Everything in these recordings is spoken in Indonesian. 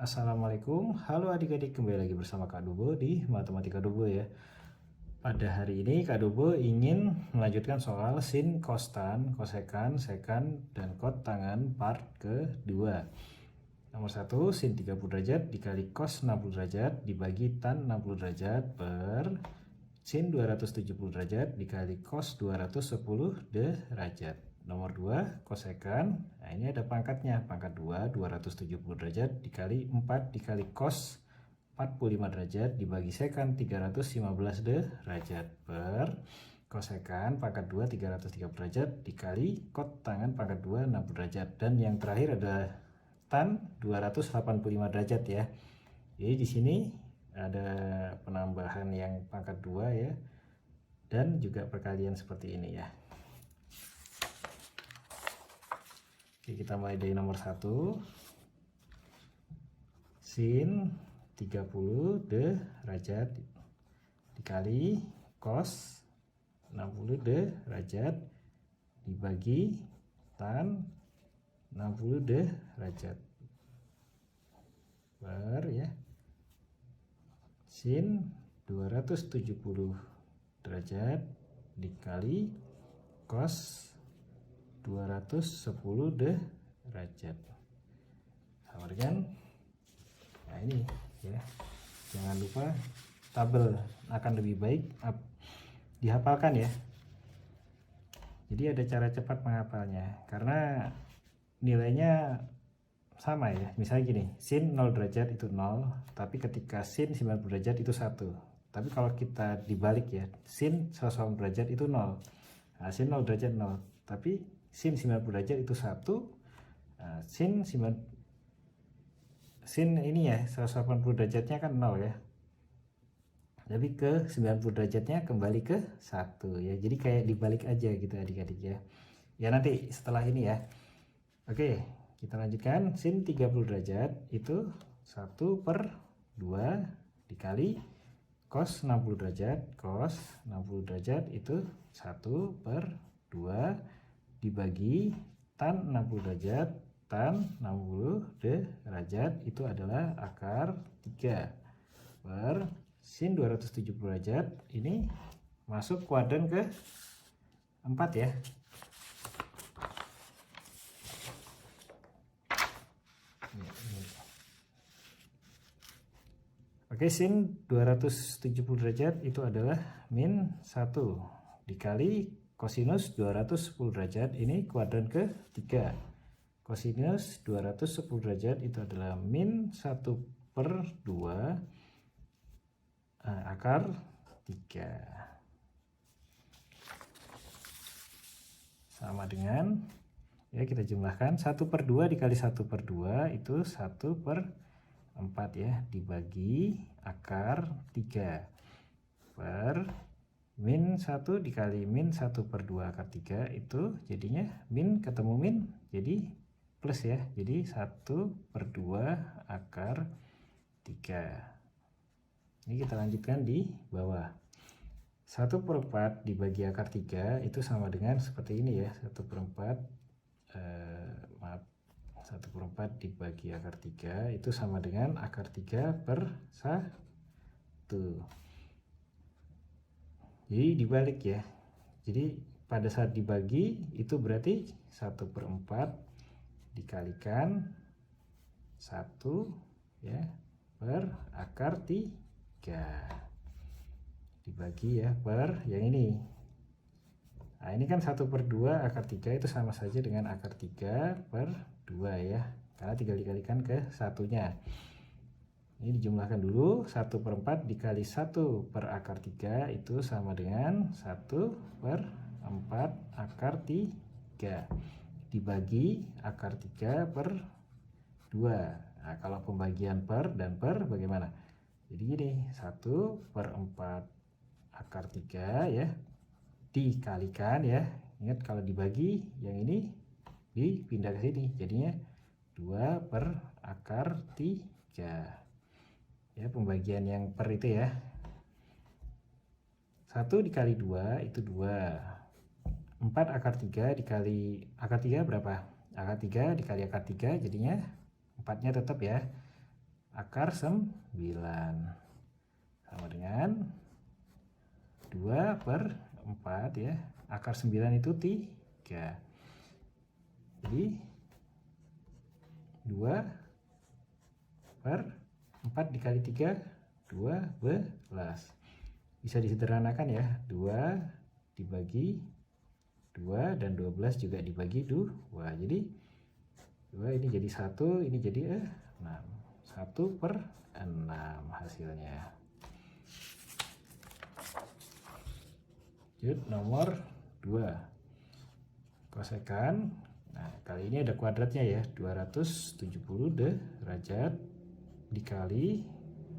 Assalamualaikum, halo adik-adik, kembali lagi bersama Kak Dubo di Matematika Dubo ya. Pada hari ini Kak Dubo ingin melanjutkan soal sin, cos tan, kosekan, sekan, dan kot tangan part kedua. Nomor 1, sin 30 derajat dikali cos 60 derajat dibagi tan 60 derajat per sin 270 derajat dikali cos 210 derajat. Nomor 2, kosekan. Nah, ini ada pangkatnya. Pangkat 2, 270 derajat dikali 4 dikali cos 45 derajat dibagi sekan 315 derajat per kosekan pangkat 2 330 derajat dikali kot tangan pangkat 2 60 derajat. Dan yang terakhir adalah tan 285 derajat ya. Jadi di sini ada penambahan yang pangkat 2 ya. Dan juga perkalian seperti ini ya. Oke, kita mulai dari nomor 1. Sin 30 derajat dikali cos 60 derajat dibagi tan 60 derajat per ya sin 270 derajat dikali cos 210 derajat sama dengan, nah ini ya, jangan lupa tabel akan lebih baik dihafalkan ya. Jadi ada cara cepat menghafalnya karena nilainya sama ya. Misalnya gini, sin 0 derajat itu 0, tapi ketika sin 90 derajat itu 1. Tapi kalau kita dibalik ya, sin 180 derajat itu 0. Nah, sin 0 derajat 0, tapi sin 90 derajat itu 1. Nah, sin ini ya 180 derajatnya kan 0 ya. Tapi ke 90 derajatnya kembali ke 1 ya. Jadi kayak dibalik aja gitu adik-adik ya. Ya nanti setelah ini ya. Oke, kita lanjutkan. Sin 30 derajat itu 1 per 2 dikali cos 60 derajat. Cos 60 derajat itu 1 per 2 dibagi tan 60 derajat. Tan 60 derajat itu adalah akar 3 per sin 270 derajat. Ini masuk kuadran ke 4 ya. Oke, sin 270 derajat itu adalah min 1 dikali kosinus 210 derajat, ini kuadran ke 3. Kosinus 210 derajat itu adalah min 1 per 2 akar 3. Sama dengan, ya kita jumlahkan 1 per 2 dikali 1 per 2 itu 1 per 4 ya, dibagi akar 3 per min 1 dikali min 1 per 2 akar 3 itu jadinya min ketemu min jadi plus ya, jadi 1 per 2 akar 3. Ini kita lanjutkan di bawah. 1 per 4 dibagi akar 3 itu sama dengan seperti ini ya, 1 per 4 maaf, 1 per 4 dibagi akar 3 itu sama dengan akar 3 per 1. Jadi dibalik ya. Jadi pada saat dibagi itu berarti 1 per 4 dikalikan 1 ya per akar 3 dibagi ya per yang ini. Nah ini kan 1 per 2 akar 3 itu sama saja dengan akar 3 per 2 ya, karena tinggal dikalikan ke satunya. Ini dijumlahkan dulu, 1 per 4 dikali 1 per akar 3 itu sama dengan 1 per 4 akar 3 dibagi akar 3 per 2. Nah kalau pembagian per dan per bagaimana? Jadi gini, 1 per 4 akar 3 ya dikalikan ya. Ingat kalau dibagi yang ini dipindah ke sini, jadinya 2 per akar 3. Ya, pembagian yang per itu ya. 1 dikali 2 itu 2. 4 akar 3 dikali akar 3 berapa? Akar 3 dikali akar 3 jadinya 4-nya tetap ya. akar 9 sama dengan 2 per 4 ya. Akar 9 itu 3. Jadi 2 per 4 dikali 3 12. Bisa disederhanakan ya, 2 dibagi 2 dan 12 juga dibagi 2. Jadi 2 ini jadi 1, ini jadi 6. 1 per 6 hasilnya. Lanjut nomor 2. Kosekan. Nah, kali ini ada kuadratnya ya. 270 derajat dikali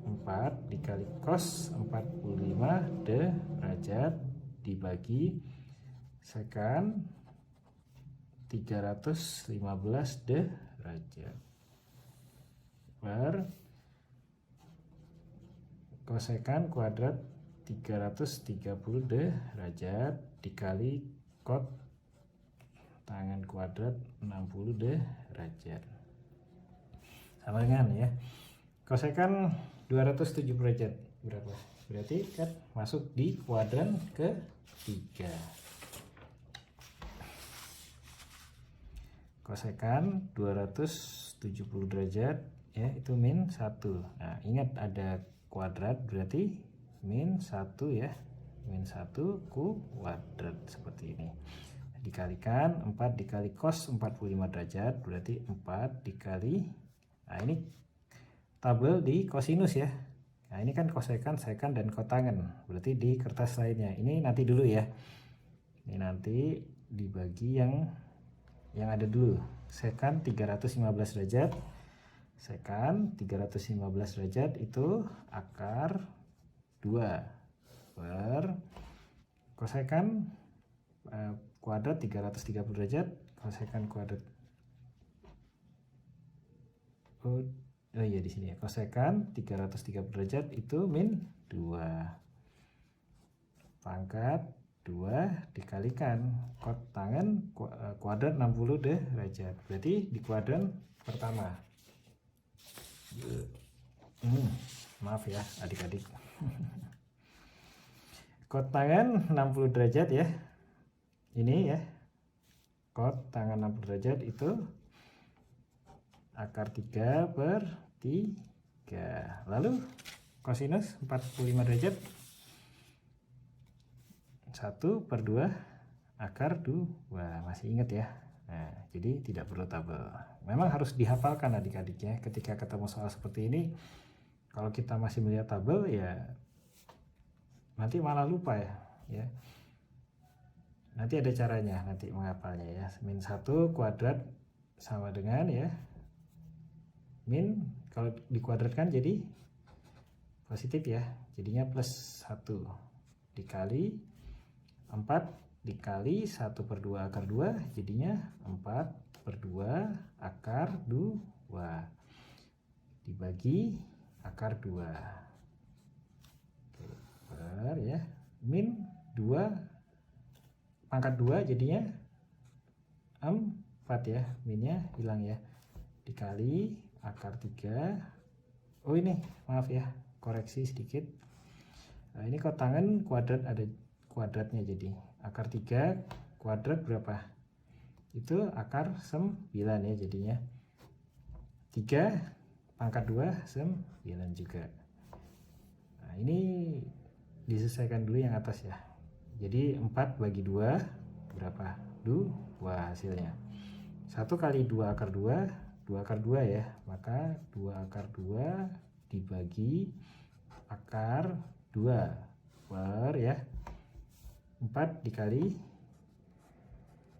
4 dikali cos 45 derajat dibagi sekan 315 derajat per kosekan kuadrat 330 derajat dikali kot tangan kuadrat 60 derajat. Sama dengan ya. Kosekan 270 derajat berapa? Berarti kan masuk di kuadran ketiga. Kosekan 270 derajat ya, itu min 1. Nah, ingat ada kuadrat berarti min 1 ya. Min 1 kuadrat seperti ini. Dikalikan 4 dikali cos 45 derajat berarti 4 dikali, nah ini tabel di kosinus ya. Nah ini kan kosekan, sekan, dan kotangen, berarti di kertas lainnya. Ini nanti dulu ya. Ini nanti dibagi yang ada dulu. Sekan 315 derajat. Sekan 315 derajat itu akar 2 per kosekan kuadrat 330 derajat. Kosekan kuadrat oh iya di sini ya. Kosekan 330 derajat itu min 2 pangkat 2 dikalikan kot tangan kuadrat 60 derajat. Berarti di kuadran pertama. Maaf ya adik-adik. Kot tangan 60 derajat ya. Ini ya. Kot tangan 60 derajat itu akar 3 per 3. Lalu kosinus 45 derajat 1 per 2 akar 2. Masih ingat ya. Nah, jadi tidak perlu tabel. Memang harus dihafalkan adik-adiknya. Ketika ketemu soal seperti ini, kalau kita masih melihat tabel ya nanti malah lupa ya. Nanti ada caranya nanti menghafalnya ya. Min 1 kuadrat sama dengan ya. Min kalau dikuadratkan jadi positif ya. Jadinya plus 1 dikali 4 dikali 1 per 2 akar 2 jadinya 4 per 2 akar 2 dibagi akar 2 per ya. Min 2 pangkat 2 jadinya 4 ya. Minnya hilang ya. Dikali akar 3. Oh ini maaf ya, koreksi sedikit. Nah, ini kotangan kuadrat ada kuadratnya, jadi akar 3 kuadrat berapa? Itu akar 9 ya jadinya. 3 pangkat 2 9 juga. Nah, ini diselesaikan dulu yang atas ya. Jadi 4 bagi 2 berapa? 2 hasilnya. 1 kali 2 akar 2, 2 akar 2 ya. Maka 2 akar 2 dibagi akar 2 per ya. 4 dikali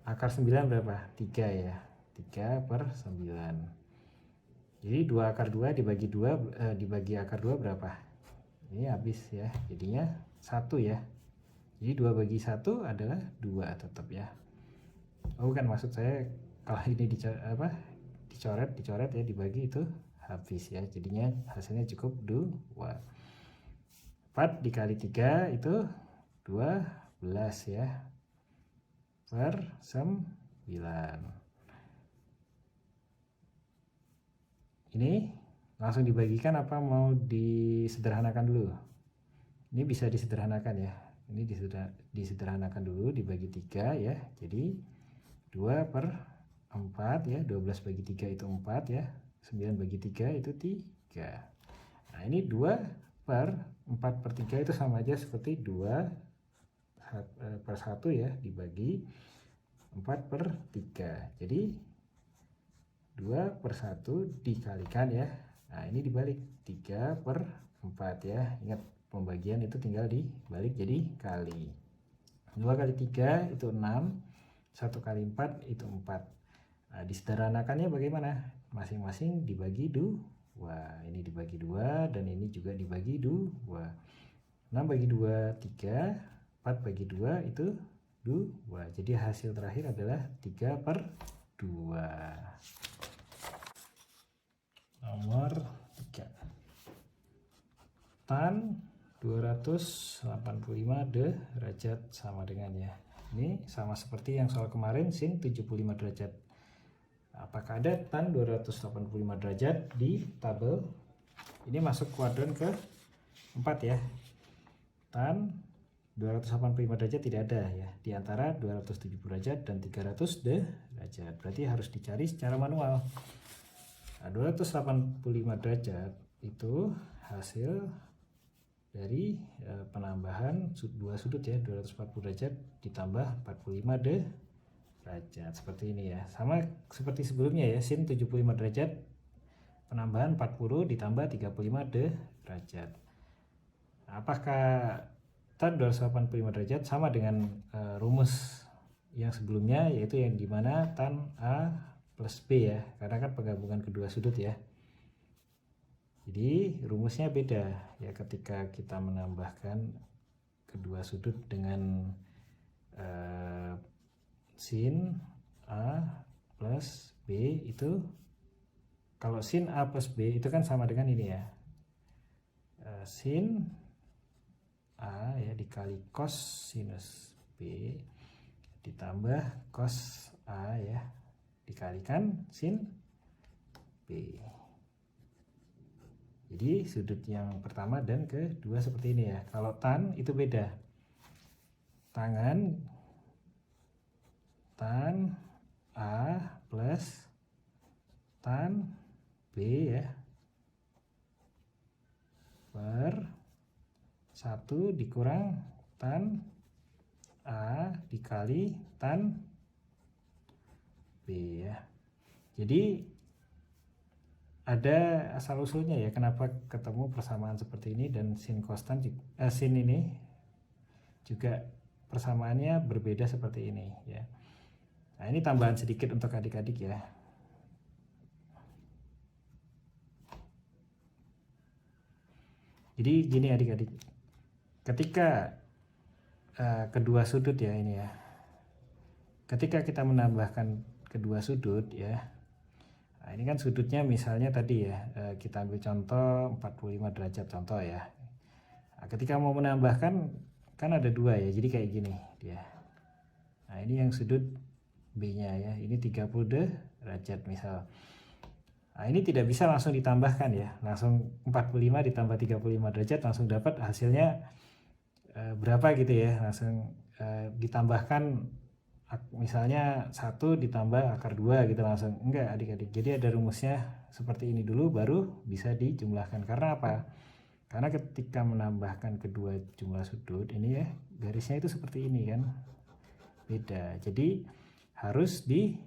akar 9 berapa? 3 ya. 3 per 9. Jadi 2 akar 2 dibagi 2 dibagi akar 2 berapa? Ini habis ya. Jadinya 1 ya. Jadi 2 bagi 1 adalah 2 tetap ya. Oh bukan, maksud saya kalau ini dicoret ya, dibagi itu habis ya. Jadinya hasilnya cukup 2. 4 dikali 3 itu 12 ya. Per 9. Ini langsung dibagikan apa mau disederhanakan dulu? Ini bisa disederhanakan ya. Ini disederhanakan dulu, dibagi 3 ya. Jadi 2/4 ya, 12 bagi 3 itu 4 ya. 9 bagi 3 itu 3. Nah, ini 2/4/3 itu sama aja seperti 2/1 ya, dibagi 4/3. Jadi 2/1 dikalikan ya. Nah, ini dibalik 3/4 ya. Ingat, pembagian itu tinggal dibalik jadi kali. 2 kali 3 itu 6, 1 kali 4 itu 4. Nah, disederhanakannya bagaimana? Masing-masing dibagi 2. Ini dibagi 2 dan ini juga dibagi 2. 6 bagi 2 3, 4 bagi 2 itu 2. Jadi hasil terakhir adalah 3/2. Nomor 3. Tan 285 derajat sama dengan ya. Ini sama seperti yang soal kemarin, sin 75 derajat. Apakah ada tan 285 derajat di tabel? Ini masuk kuadran ke 4 ya. Tan 285 derajat tidak ada ya, di antara 270 derajat dan 300 derajat. Berarti harus dicari secara manual. Nah, 285 derajat itu hasil dari penambahan dua sudut ya, 240 derajat ditambah 45 derajat. Seperti ini ya. Sama seperti sebelumnya ya, sin 75 derajat penambahan 40 ditambah 35 derajat. Apakah tan 285 derajat sama dengan rumus yang sebelumnya, yaitu yang dimana tan A plus B ya, karena kan penggabungan kedua sudut ya. Jadi rumusnya beda ya ketika kita menambahkan kedua sudut dengan sin A plus B itu, kalau sin A plus B itu kan sama dengan ini ya, sin A ya dikali cos sinus B ditambah cos A ya dikalikan sin B. Jadi sudut yang pertama dan kedua seperti ini ya. Kalau tan itu beda. Tan A plus tan B ya per 1 dikurang tan A dikali tan B ya. Jadi ada asal usulnya ya, kenapa ketemu persamaan seperti ini, dan sin kostan sin ini juga persamaannya berbeda seperti ini ya. Nah, ini tambahan sedikit untuk adik-adik ya. Jadi gini adik-adik, ketika kedua sudut ya ini ya, ketika kita menambahkan kedua sudut ya, nah ini kan sudutnya misalnya tadi ya, kita ambil contoh 45 derajat contoh ya. Nah, ketika mau menambahkan kan ada 2 ya, jadi kayak gini dia. Nah, ini yang sudut B-nya ya, ini 30 derajat misal. Nah, ini tidak bisa langsung ditambahkan ya, langsung 45 ditambah 35 derajat langsung dapat hasilnya berapa gitu ya, langsung ditambahkan misalnya 1 ditambah akar 2 gitu langsung, enggak adik-adik. Jadi ada rumusnya seperti ini dulu baru bisa dijumlahkan. Karena apa? Karena ketika menambahkan kedua jumlah sudut ini ya, garisnya itu seperti ini kan, beda. Jadi harus di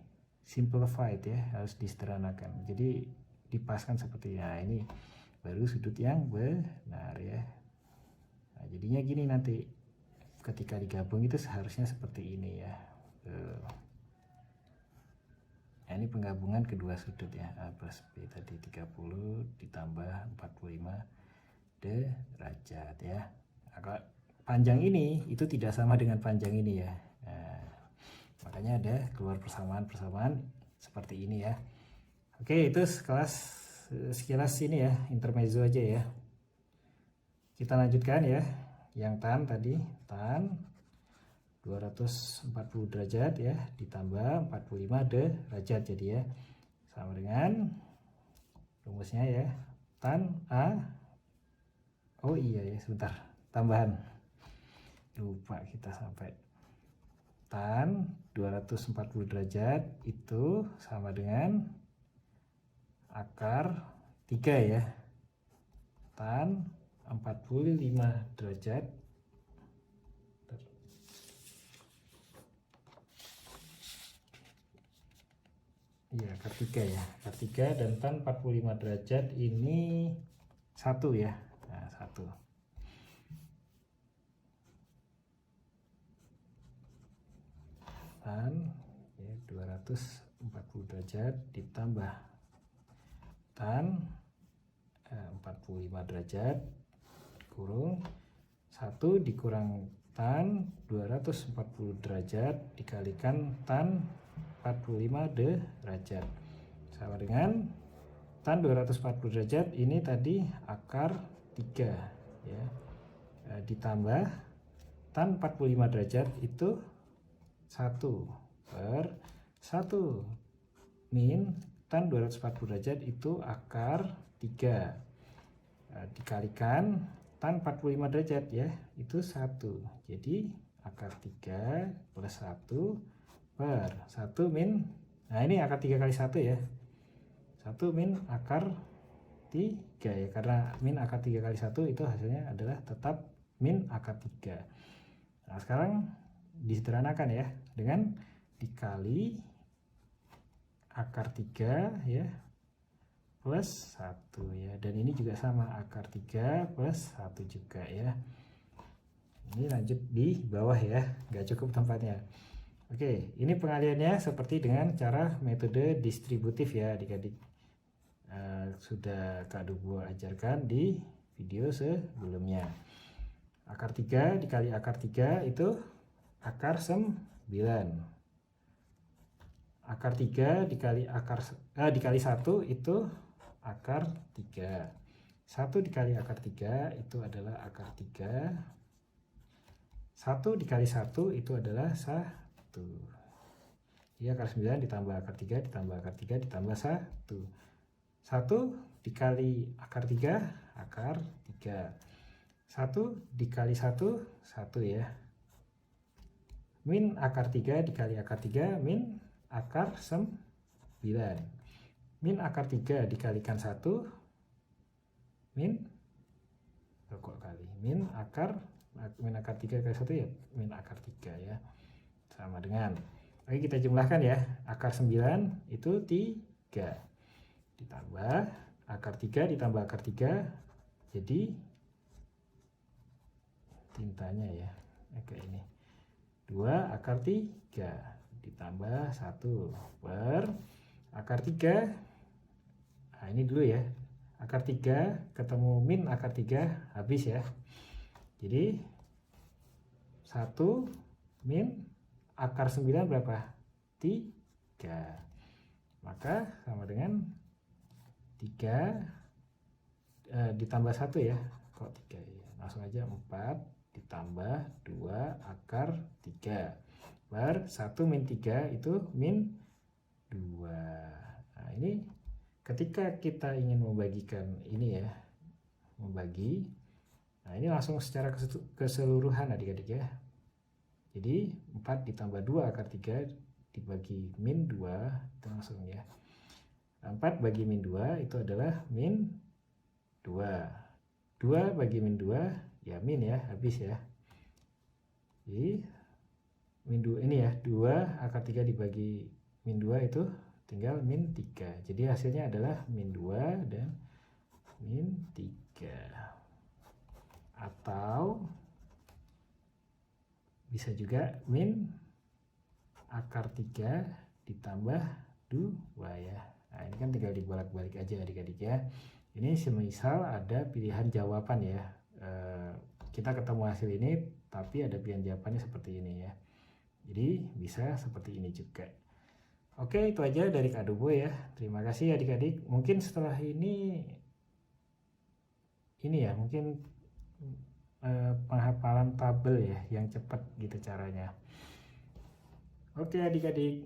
simplified ya, harus disederhanakan. Jadi dipaskan seperti ya, ini baru sudut yang benar ya. Nah, jadinya gini nanti ketika digabung itu seharusnya seperti ini ya. Nah, ini penggabungan kedua sudut ya, A plus B tadi 30 ditambah 45 derajat ya. Nah, kalau panjang ini itu tidak sama dengan panjang ini ya. Nah, makanya ada keluar persamaan-persamaan seperti ini ya. Oke, itu sekilas ini ya, intermezzo aja ya. Kita lanjutkan ya, yang tan tadi, tan 240 derajat ya ditambah 45 derajat, jadi ya sama dengan rumusnya ya, tan A, oh iya ya sebentar, tambahan lupa kita sampai, tan 240 derajat itu sama dengan akar 3 ya, tan 45 derajat iya akar 3 ya, akar 3 dan tan 45 derajat ini 1 ya, nah 1 tan ya, 240 derajat ditambah tan 45 derajat kurung 1 dikurang tan 240 derajat dikalikan tan 45 derajat sama dengan tan 240 derajat ini tadi akar 3 ya, ditambah tan 45 derajat itu 1 per 1 min tan 240 derajat itu akar 3 dikalikan tan 45 derajat ya itu 1, jadi akar 3 plus 1 per 1 min, nah ini akar 3 kali 1 ya, 1 min akar 3 ya, karena min akar 3 kali 1 itu hasilnya adalah tetap min akar 3. Nah sekarang disederhanakan ya dengan dikali akar 3 ya plus 1 ya, dan ini juga sama akar 3 plus 1 juga ya. Ini lanjut di bawah ya, nggak cukup tempatnya. Oke, ini pengaliannya seperti dengan cara metode distributif ya adik-adik. Sudah Kak Dubo ajarkan di video sebelumnya. Akar 3 dikali akar 3 itu akar 9. Akar 3 dikali dikali 1 itu akar 3. 1 dikali akar 3 itu adalah akar 3. 1 dikali 1 itu adalah 1. Ya, akar 9 ditambah akar 3 ditambah akar 3 ditambah 1. 1 dikali akar 3 akar 3. 1 dikali 1 1 ya. Min akar 3 dikali akar 3 min akar 9. Min akar 3 dikalikan 1 min min akar 3 kali 1 ya min akar 3 ya, sama dengan, oke kita jumlahkan ya, akar 9 itu 3 ditambah akar 3 ditambah akar 3 jadi tintanya ya kayak ini 2 akar 3 ditambah 1 per akar 3. Nah ini dulu ya, akar 3 ketemu min akar 3 habis ya, jadi 1 min akar 9 berapa? 3, maka sama dengan 3 ditambah 1 ya, kok 3 ya, langsung aja 4 ditambah 2 akar 3 per 1 min 3 itu min 2. Nah ini ketika kita ingin membagikan ini ya, membagi, nah ini langsung secara keseluruhan adik-adik ya, jadi 4 ditambah 2 akar 3 dibagi min 2 itu langsung ya, 4 bagi min 2 itu adalah min 2. 2 bagi min 2 ya min ya, habis ya. Jadi min 2 ini ya, 2 akar 3 dibagi min 2 itu tinggal min 3. Jadi hasilnya adalah min 2 dan min 3. Atau bisa juga min akar 3 ditambah 2 ya. Nah ini kan tinggal dibolak-balik aja adik-adik ya. Ini semisal ada pilihan jawaban ya, kita ketemu hasil ini tapi ada pilihan jawabannya seperti ini ya, jadi bisa seperti ini juga. Oke, itu aja dari Kak Dubo ya. Terima kasih adik-adik. Mungkin setelah ini ya mungkin penghafalan tabel ya yang cepat gitu caranya. Oke adik-adik.